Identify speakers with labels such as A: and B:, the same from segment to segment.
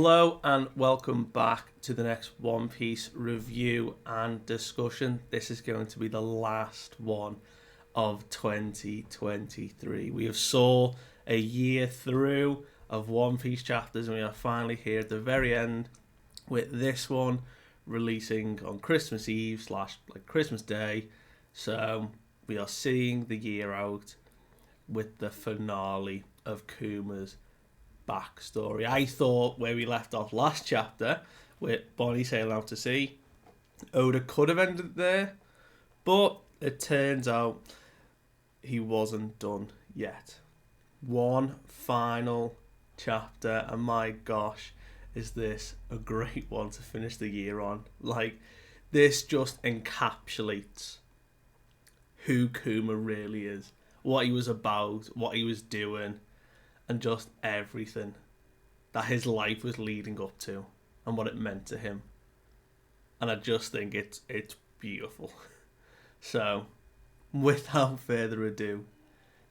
A: Hello and welcome back to the next One Piece review and discussion. This is going to be the last one of 2023. We have saw a year through of One Piece chapters and we are finally here at the very end with this one releasing on Christmas Eve / Christmas Day. So we are seeing the year out with the finale of Kuma's backstory. I thought where we left off last chapter with Bonney sailing out to sea, Oda could have ended there, but it turns out he wasn't done yet. One final chapter, and my gosh, is this a great one to finish the year on. This just encapsulates who Kuma really is, what he was about, what he was doing, and just everything that his life was leading up to and what it meant to him. And I just think it's beautiful. So, without further ado,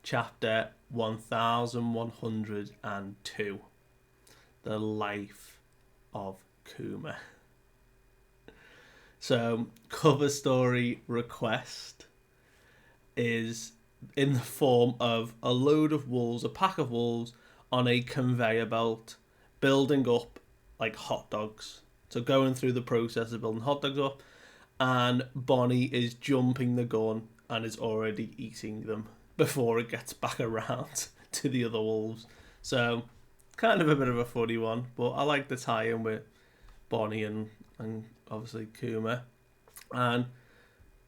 A: chapter 1102, The Life of Kuma. So, cover story request is in the form of a load of wolves, a pack of wolves on a conveyor belt, building up like hot dogs. So going through the process of building hot dogs up, and Bonney is jumping the gun and is already eating them before it gets back around to the other wolves. So kind of a bit of a funny one, but I like the tie-in with Bonney and obviously Kuma. And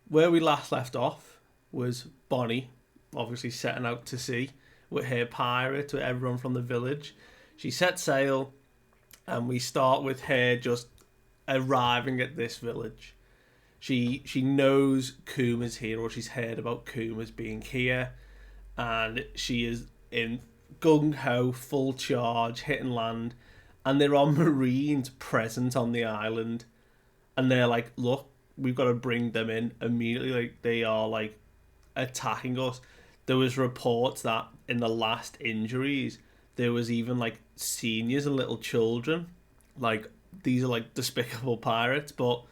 A: where we last left off was Bonney obviously setting out to sea with her pirate, with everyone from the village. She sets sail, and we start with her just arriving at this village. She knows Kuma's here, or she's heard about Kuma's being here, and she is in gung-ho, full charge, hitting land, and there are Marines present on the island, and they're like, look, we've got to bring them in immediately. Like, they are like attacking us. There was reports that in the last injuries, there was even like seniors and little children. Like, these are like despicable pirates, but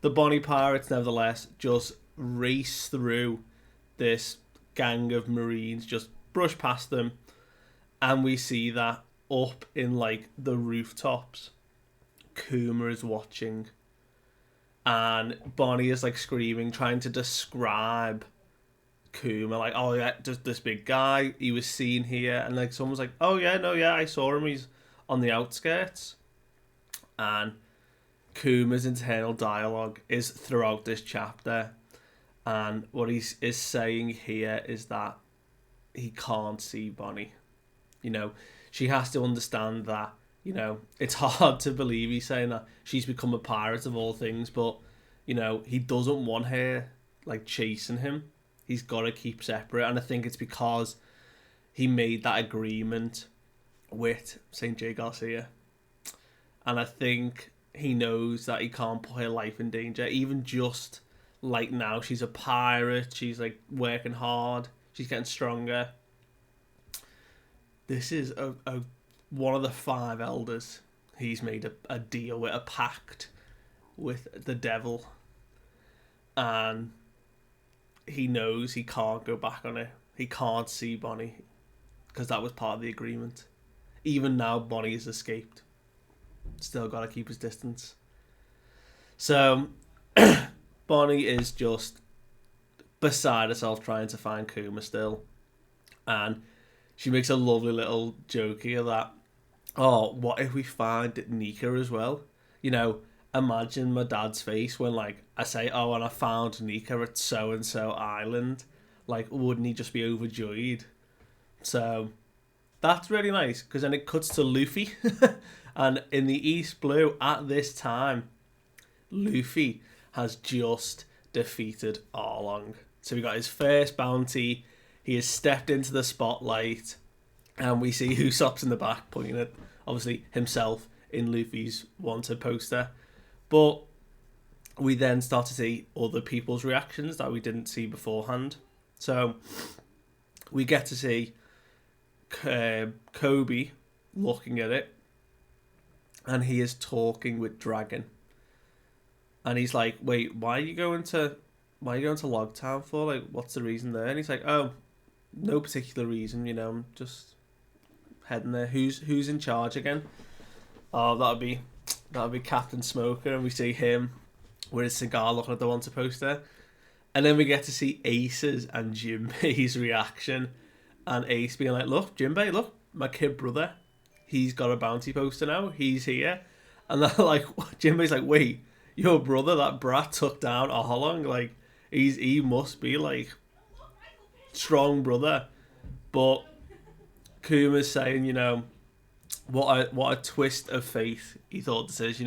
A: the Bonney pirates nevertheless just race through this gang of Marines, just brush past them, and we see that up in like the rooftops, Kuma is watching, and Bonney is like screaming, trying to describe Kuma, like, oh yeah, just this big guy, he was seen here, and like someone's like, oh yeah, no, yeah, I saw him, he's on the outskirts. And Kuma's internal dialogue is throughout this chapter, and what he is saying here is that he can't see Bonney. She has to understand that, it's hard to believe he's saying that she's become a pirate of all things, but he doesn't want her like chasing him. He's got to keep separate, and I think it's because he made that agreement with St. J. Garcia, and I think he knows that he can't put her life in danger. Even just like now, she's a pirate, she's like working hard, she's getting stronger. This is one of the 5 elders. He's made a deal with, a pact with the devil, and he knows he can't go back on it. He can't see Bonney because that was part of the agreement. Even now, Bonney has escaped. Still got to keep his distance. So, Bonney is just beside herself trying to find Kuma still. And she makes a lovely little joke here that, oh, what if we find Nika as well? Imagine my dad's face when, like, I say, oh, and I found Nika at so-and-so island. Like, wouldn't he just be overjoyed? So, that's really nice, because then it cuts to Luffy. And in the East Blue, at this time, Luffy has just defeated Arlong. So we got his first bounty. He has stepped into the spotlight. And we see Usopp's in the back, pointing at, obviously, himself in Luffy's wanted poster. But we then start to see other people's reactions that we didn't see beforehand. So we get to see Kobe looking at it, and he is talking with Dragon, and he's like, "Wait, why are you going to Logtown for? Like, what's the reason there?" And he's like, "Oh, no particular reason. I'm just heading there. Who's in charge again?" Oh, that'd be Captain Smoker, and we see him with his cigar looking at the Wanted poster. And then we get to see Ace's and Jinbei's reaction. And Ace being like, "Look, Jinbei, look, my kid brother. He's got a bounty poster now. He's here." And they're like, Jinbei's like, "Wait, your brother, that brat took down Arlong? Like, he must be like strong brother." But Kuma's saying, what a twist of fate he thought this is,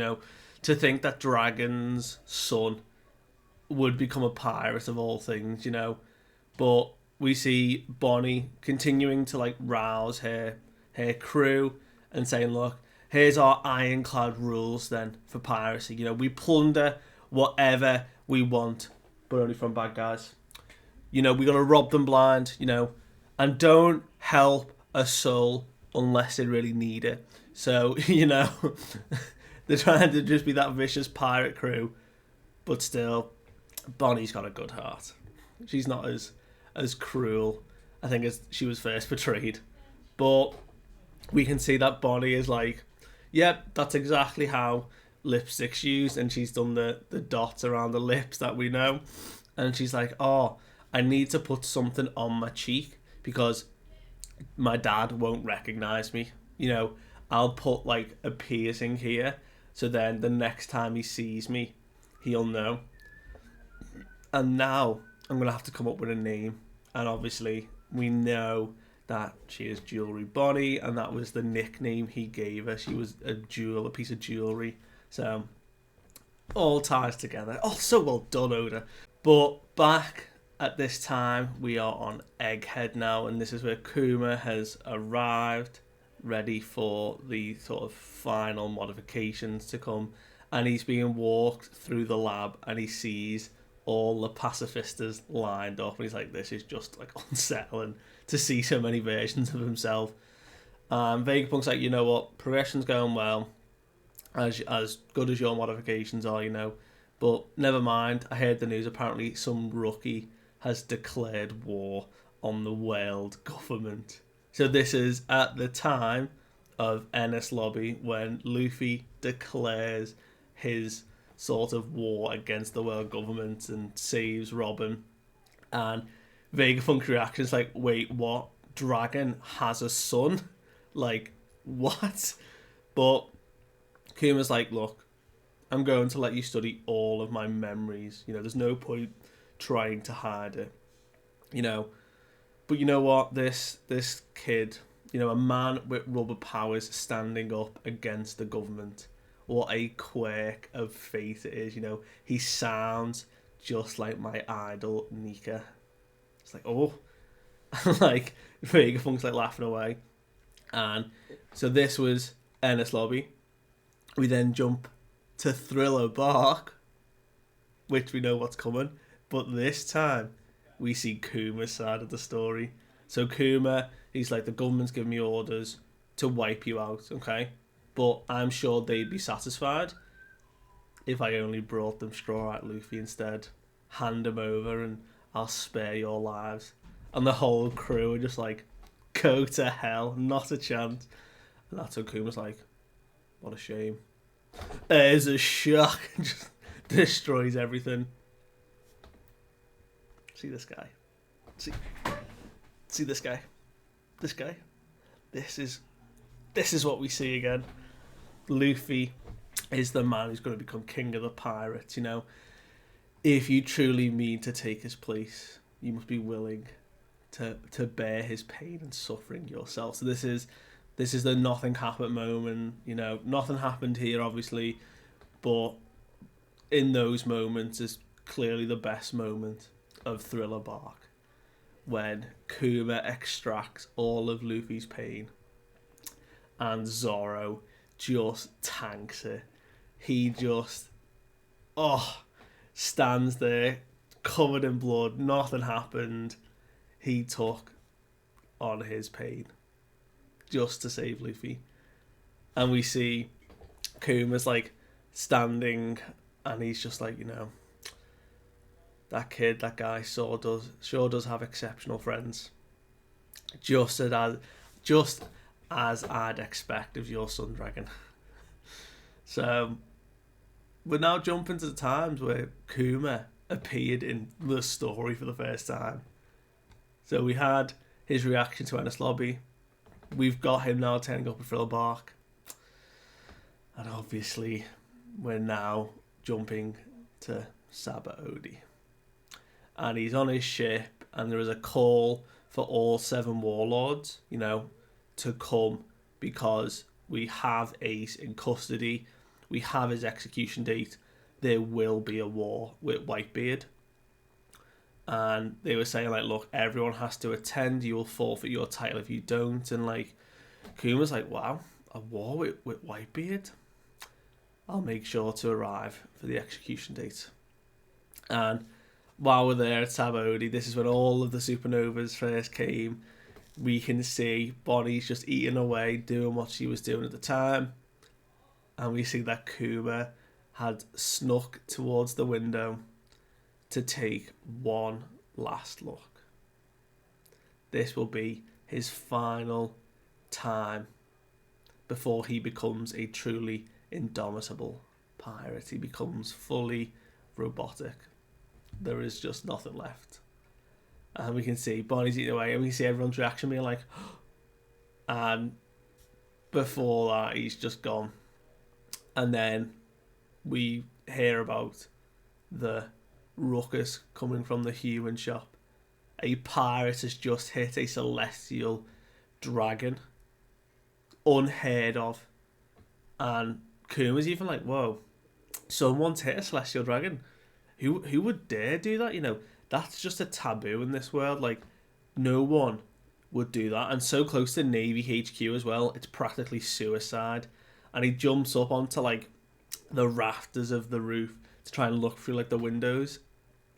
A: to think that Dragon's son would become a pirate of all things, But we see Bonney continuing to like rouse her crew and saying, "Look, here's our ironclad rules then for piracy. We plunder whatever we want, but only from bad guys. We're gonna rob them blind, and don't help a soul unless they really need it." So, they're trying to just be that vicious pirate crew, but still, Bonnie's got a good heart. She's not as cruel, I think, as she was first portrayed. But we can see that Bonnie is like, "Yep, that's exactly how lipstick's used," and she's done the dots around the lips that we know. And she's like, "Oh, I need to put something on my cheek because my dad won't recognize me. I'll put like a piercing here, so then the next time he sees me, he'll know." And now I'm gonna have to come up with a name, and obviously we know that she is Jewelry Bonney, and that was the nickname he gave her. She was a piece of jewelry. So all ties together. Oh, so well done, Oda. But back at this time, we are on Egghead now, and this is where Kuma has arrived, ready for the sort of final modifications to come. And he's being walked through the lab, and he sees all the pacifistas lined up, and he's like, "This is just like unsettling to see so many versions of himself." Vegapunk's like, "You know what? Progression's going well, as good as your modifications are, but never mind. I heard the news. Apparently, some rookie has declared war on the world government." So this is at the time of Enies Lobby, when Luffy declares his sort of war against the world government and saves Robin. And Vegapunk's reaction is like, "Wait, what? Dragon has a son? Like, what?" But Kuma's like, "Look, I'm going to let you study all of my memories. There's no point trying to hide it. But you know what? This kid, a man with rubber powers standing up against the government. What a quirk of fate it is. He sounds just like my idol Nika." It's like, oh, like Vegapunk's like laughing away. And so this was Enies Lobby. We then jump to Thriller Bark, which we know what's coming, but this time we see Kuma's side of the story. So Kuma, he's like, "The government's giving me orders to wipe you out, okay? But I'm sure they'd be satisfied if I only brought them Straw Hat Luffy instead. Hand him over and I'll spare your lives." And the whole crew are just like, "Go to hell, not a chance." And that's when Kuma's like, "What a shame." There's a shock, just destroys everything. See this guy. See this guy. This guy. This is what we see again. Luffy is the man who's going to become king of the pirates. If you truly mean to take his place, you must be willing to bear his pain and suffering yourself. So this is the nothing happened moment. Nothing happened here, obviously, but in those moments is clearly the best moment of Thriller Bark, when Kuma extracts all of Luffy's pain and Zoro just tanks it. He just stands there covered in blood. Nothing happened. He took on his pain just to save Luffy. And we see Kuma's like standing, and he's just like, that kid, that guy, sure does have exceptional friends. Just as I'd expect of your son dragon. So we're now jumping to the times where Kuma appeared in the story for the first time. So we had his reaction to Ennis Lobby. We've got him now turning up at Frill Bark. And obviously, we're now jumping to Sabaody. And he's on his ship, and there is a call for all 7 warlords, to come, because we have Ace in custody. We have his execution date. There will be a war with Whitebeard. And they were saying, like, look, everyone has to attend. You will forfeit your title if you don't. And, like, Kuma's like, wow, a war with Whitebeard? I'll make sure to arrive for the execution date. And while we're there at Sabaody, this is when all of the supernovas first came. We can see Bonney's just eating away, doing what she was doing at the time. And we see that Kuma had snuck towards the window to take one last look. This will be his final time before he becomes a truly indomitable pirate. He becomes fully robotic. There is just nothing left. And we can see Bonney's eating away, and we see everyone's reaction being like, and before that, he's just gone. And then we hear about the ruckus coming from the human shop. A pirate has just hit a celestial dragon. Unheard of. And Kuma's even like, whoa, someone's hit a celestial dragon. Who would dare do that? That's just a taboo in this world. Like, no one would do that. And so close to Navy HQ as well, it's practically suicide. And he jumps up onto, like, the rafters of the roof to try and look through, like, the windows.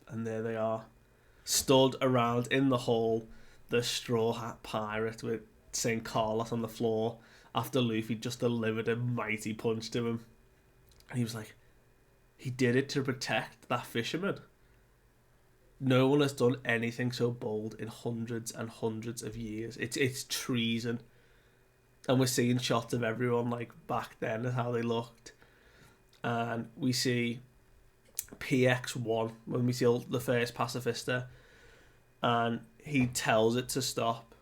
A: And there they are. Stood around in the hall, the Straw Hat Pirate with St. Carlos on the floor after Luffy just delivered a mighty punch to him. And he was like, he did it to protect that fisherman. No one has done anything so bold in hundreds and hundreds of years. It's treason. And we're seeing shots of everyone like back then and how they looked. And we see PX1 when we see the first pacifista, and he tells it to stop.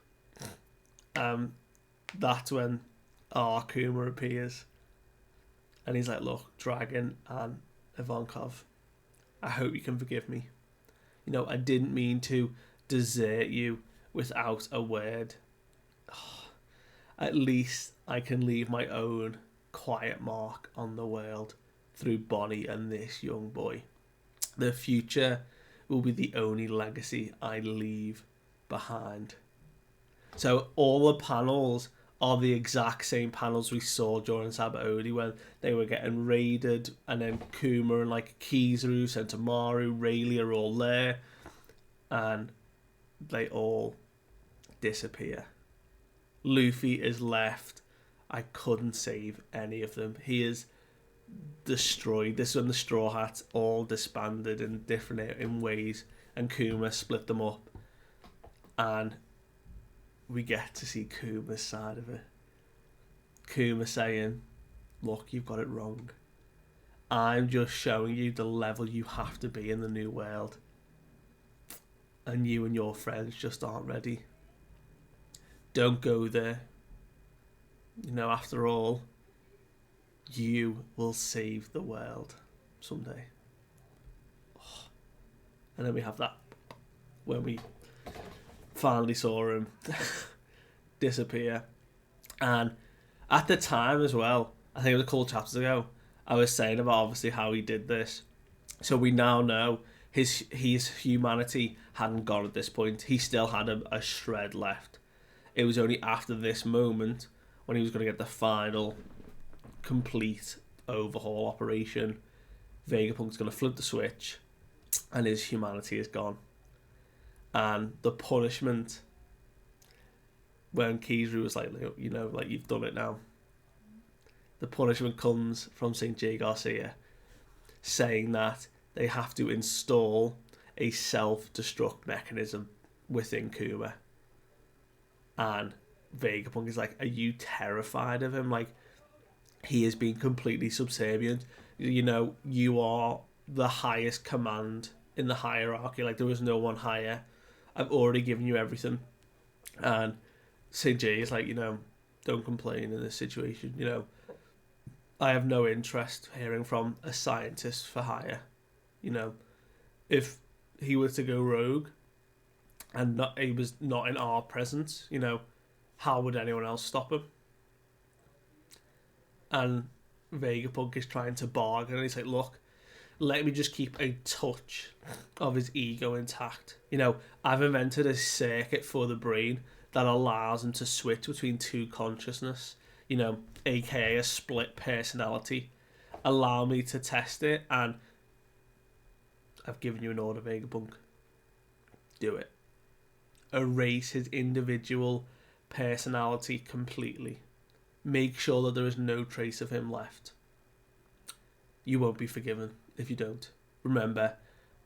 A: That's when Kuma appears, and he's like, look, Dragon and Ivankov, I hope you can forgive me. I didn't mean to desert you without a word. At least I can leave my own quiet mark on the world through Bonney and this young boy. The future will be the only legacy I leave behind. So all the panels are the exact same panels we saw during Sabaody when they were getting raided, and then Kuma and like Kizaru, Sentomaru, Rayleigh are all there, and they all disappear. Luffy is left. I couldn't save any of them. He is destroyed. This is when the Straw Hats all disbanded in different ways, and Kuma split them up, and we get to see Kuma's side of it. Kuma saying, look, you've got it wrong. I'm just showing you the level you have to be in the new world, and you and your friends just aren't ready. Don't go there. After all, you will save the world someday. And then we have that when we finally saw him disappear. And at the time as well, I think it was a couple of chapters ago, I was saying about obviously how he did this. So we now know his humanity hadn't gone at this point. He still had a shred left. It was only after this moment when he was going to get the final complete overhaul operation. Vegapunk's going to flip the switch and his humanity is gone. And the punishment when Kizaru was like, you've done it now. the punishment comes from St. J. Garcia, saying that they have to install a self-destruct mechanism within Kuma. And Vegapunk is like, are you terrified of him? Like, he is being completely subservient. You know, you are the highest command in the hierarchy. Like, there is no one higher. I've already given you everything. And St. J is like, you know, don't complain in this situation. You know, I have no interest hearing from a scientist for hire. You know, if he were to go rogue and he was not in our presence, you know, how would anyone else stop him? And Vegapunk is trying to bargain, and he's like, look, let me just keep a touch of his ego intact. You know, I've invented a circuit for the brain that allows him to switch between two consciousness, you know, aka a split personality. Allow me to test it, and I've given you an order, Vegapunk. Do it. Erase his individual personality completely. Make sure that there is no trace of him left. You won't be forgiven if you don't. Remember,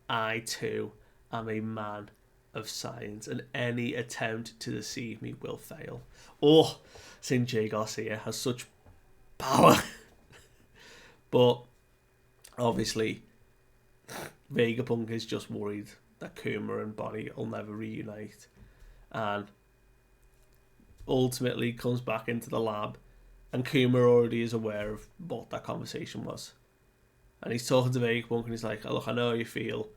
A: I too am a man of science, and any attempt to deceive me will fail. Oh, St. J. Garcia has such power. But obviously, Vegapunk is just worried that Kuma and Bonney will never reunite, and ultimately comes back into the lab, and Kuma already is aware of what that conversation was, and he's talking to Vegapunk, and he's like, oh, look, I know how you feel,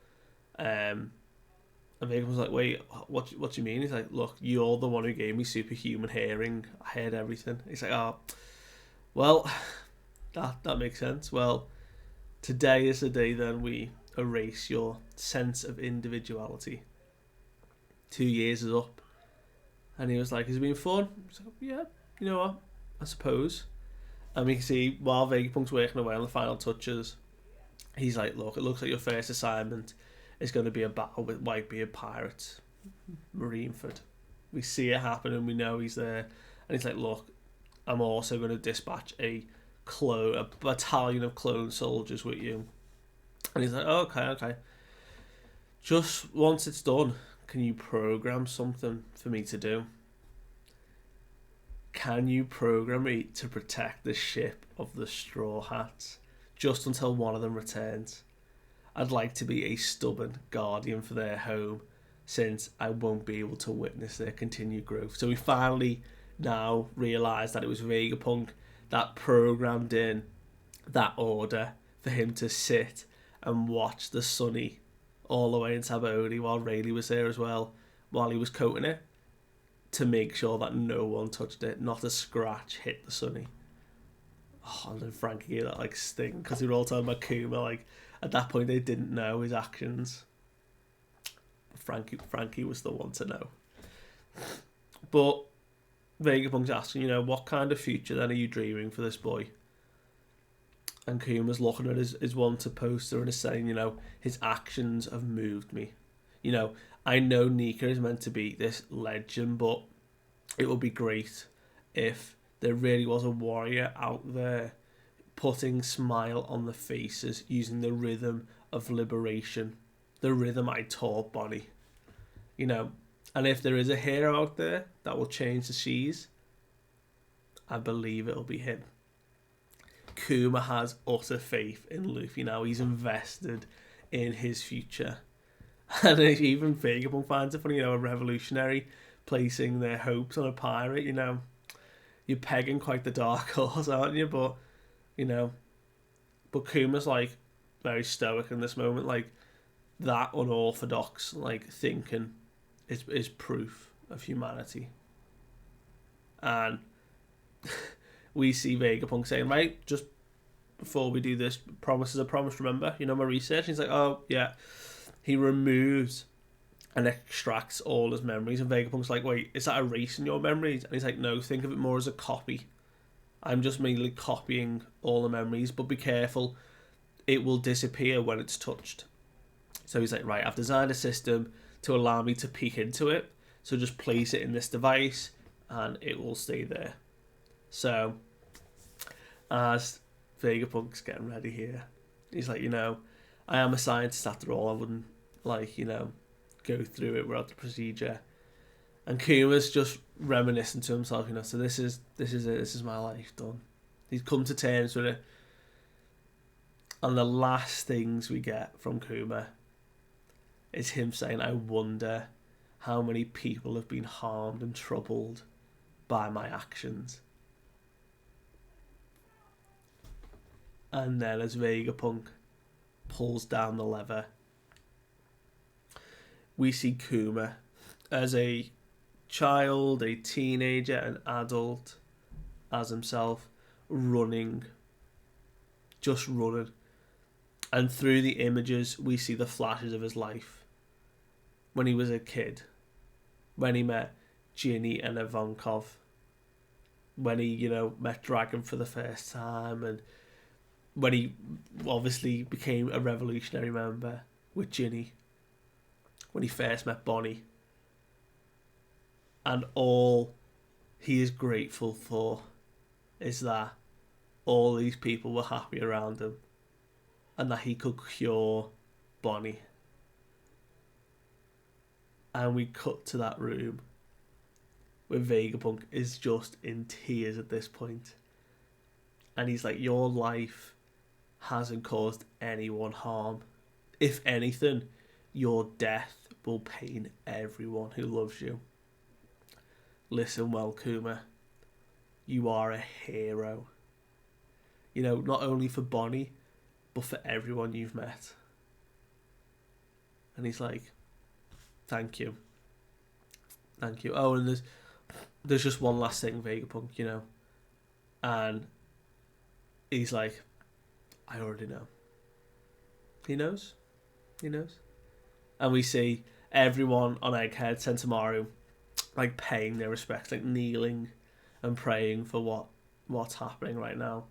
A: and Vegapunk's like, wait, what do you mean? He's like, look, you're the one who gave me superhuman hearing, I heard everything. He's like, oh, well, that makes sense. Well, today is the day then we erase your sense of individuality. 2 years is up. And he was like, has it been fun? He's like, yeah, you know what, I suppose. And we can see while Vegapunk's working away on the final touches, he's like, look, it looks like your first assignment is going to be a battle with Whitebeard pirates, Marineford. We see it happen and we know he's there. And he's like, look, I'm also going to dispatch a battalion of clone soldiers with you. And he's like, oh, okay. Just once it's done, can you program something for me to do? Can you program me to protect the ship of the Straw Hats just until one of them returns? I'd like to be a stubborn guardian for their home, since I won't be able to witness their continued growth. So we finally now realise that it was Vegapunk that programmed in that order for him to sit and watch the Sunny all the way in Taboni while Rayleigh was there as well, while he was coating it, to make sure that no one touched it, not a scratch hit the Sunny. Oh, and then Frankie gave that like sting, because they were all talking about Kuma. Like, at that point they didn't know his actions. Frankie was the one to know. But Vegapunk's asking, you know, what kind of future then are you dreaming for this boy? And Kuma's looking at his wanted poster and is saying, you know, his actions have moved me. You know, I know Nika is meant to be this legend, but it would be great if there really was a warrior out there putting smile on the faces using the rhythm of liberation, the rhythm I taught Bonney. You know, and if there is a hero out there that will change the seas, I believe it'll be him. Kuma has utter faith in Luffy now. He's invested in his future. And even Vegapunk finds it funny, you know, a revolutionary placing their hopes on a pirate, you know. You're pegging quite the dark horse, aren't you? But, you know, but Kuma's like very stoic in this moment. Like, that unorthodox like thinking is proof of humanity. And we see Vegapunk saying, right, just before we do this, promise is a promise, remember? You know my research? And he's like, oh, yeah. He removes and extracts all his memories. And Vegapunk's like, wait, is that erasing your memories? And he's like, no, think of it more as a copy. I'm just mainly copying all the memories, but be careful. It will disappear when it's touched. So he's like, right, I've designed a system to allow me to peek into it. So just place it in this device and it will stay there. So as Vegapunk's getting ready here. He's like, I am a scientist after all. I wouldn't, go through it without the procedure. And Kuma's just reminiscing to himself, so this is it. This is my life done. He's come to terms with it. And the last things we get from Kuma is him saying, I wonder how many people have been harmed and troubled by my actions. And then as Vegapunk pulls down the lever, we see Kuma as a child, a teenager, an adult, as himself, running. Just running. And through the images, we see the flashes of his life. When he was a kid. When he met Ginny and Ivankov. When he, met Dragon for the first time. And when he obviously became a revolutionary member with Ginny. When he first met Bonney. And all he is grateful for is that all these people were happy around him. And that he could cure Bonney. And we cut to that room where Vegapunk is just in tears at this point. And he's like, your life hasn't caused anyone harm. If anything, your death will pain everyone who loves you. Listen well, Kuma. You are a hero. Not only for Bonney, but for everyone you've met. And he's like, thank you. Thank you. Oh, and there's just one last thing, Vegapunk, And he's like, I already know. He knows. He knows. And we see everyone on Egghead, Sentomaru, paying their respects, kneeling and praying for what's happening right now.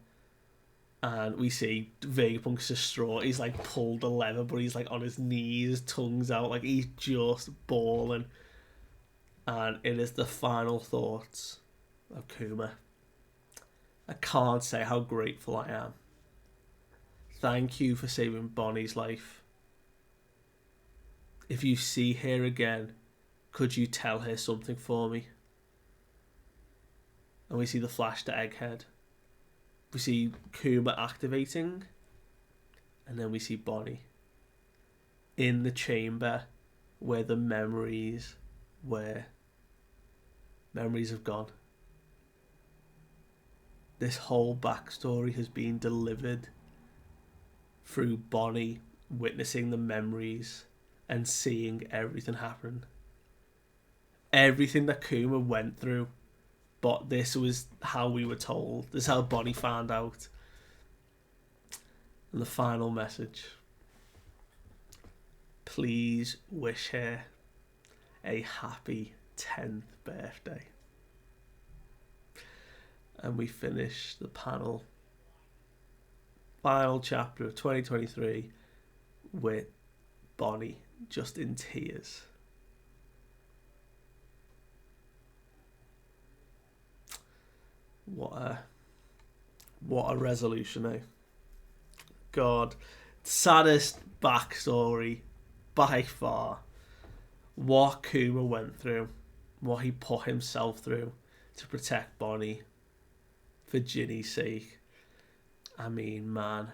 A: And we see Vegapunk's distraught. He's pulled the lever, but he's on his knees, tongues out, he's just bawling. And it is the final thoughts of Kuma. I can't say how grateful I am. Thank you for saving Bonnie's life. If you see her again, could you tell her something for me? And we see the flash to Egghead. We see Kuma activating, and then we see Bonney in the chamber where the memories were. Memories have gone. This whole backstory has been delivered through Bonney witnessing the memories and seeing everything happen. Everything that Kuma went through. But this was how we were told. This is how Bonney found out. And the final message. Please wish her a happy 10th birthday. And we finish the panel. Final chapter of 2023 with Bonney just in tears. What a resolution, eh? God, saddest backstory by far. What Kuma went through, what he put himself through to protect Bonney for Ginny's sake. I mean, man,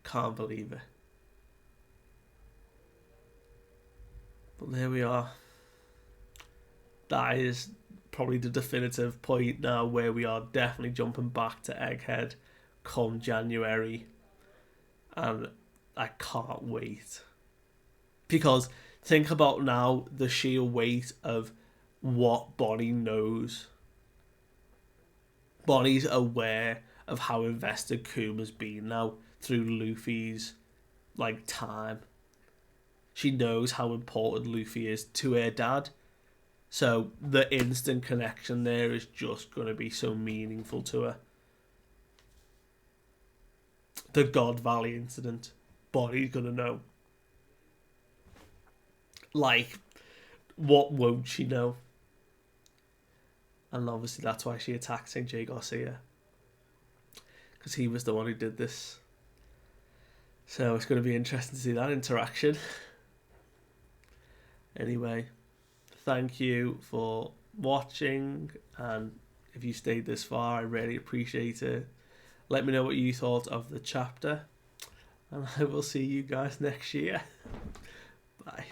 A: can't believe it. But there we are. That is probably the definitive point now where we are definitely jumping back to Egghead come January. And I can't wait. Because think about now the sheer weight of what Bonney knows. Bonnie's aware of how invested Kuma's been now through Luffy's time. She knows how important Luffy is to her dad. So the instant connection there is just going to be so meaningful to her. The God Valley incident. Bonnie's going to know. What won't she know? And obviously that's why she attacked St. J. Garcia. because he was the one who did this. So it's going to be interesting to see that interaction. Anyway, thank you for watching, and if you stayed this far, I really appreciate it. Let me know what you thought of the chapter, and I will see you guys next year. Bye.